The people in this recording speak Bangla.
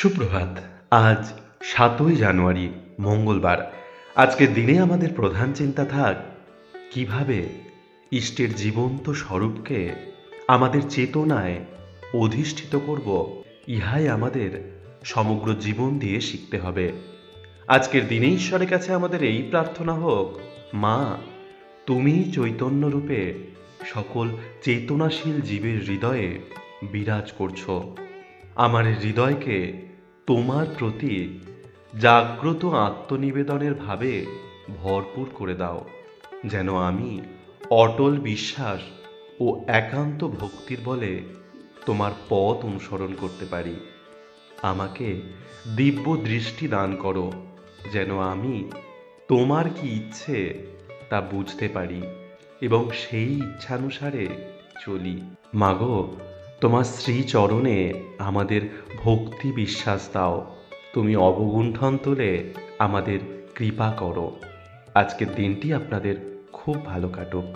সুপ্রভাত। আজ ৭ই জানুয়ারি, মঙ্গলবার। আজকের দিনে আমাদের প্রধান চিন্তা থাক কিভাবে ইষ্টের জীবন্ত স্বরূপকে আমাদের চেতনায় অধিষ্ঠিত করব। ইহাই আমাদের সমগ্র জীবন দিয়ে শিখতে হবে। আজকের দিনে ঈশ্বরের কাছে আমাদের এই প্রার্থনা হোক, মা তুমি চৈতন্যরূপে সকল চেতনাশীল জীবের হৃদয়ে বিরাজ করছো। আমার হৃদয়কে তোমার প্রতি জাগ্রত আত্মনিবেদনের ভাবে ভরপুর করে দাও, যেন আমি অটল বিশ্বাস ও একান্ত ভক্তির বলে তোমার পথ অনুসরণ করতে পারি। আমাকে দিব্য দৃষ্টি দান করো, যেন আমি তোমার কি ইচ্ছে তা বুঝতে পারি এবং সেই ইচ্ছানুসারে চলি। মাগো, তোমার শ্রীচরণে আমাদের ভক্তি বিশ্বাস দাও। তুমি অবগুণ্ঠন তুলে আমাদের কৃপা করো। আজকের দিনটি আপনাদের খুব ভালো কাটুক।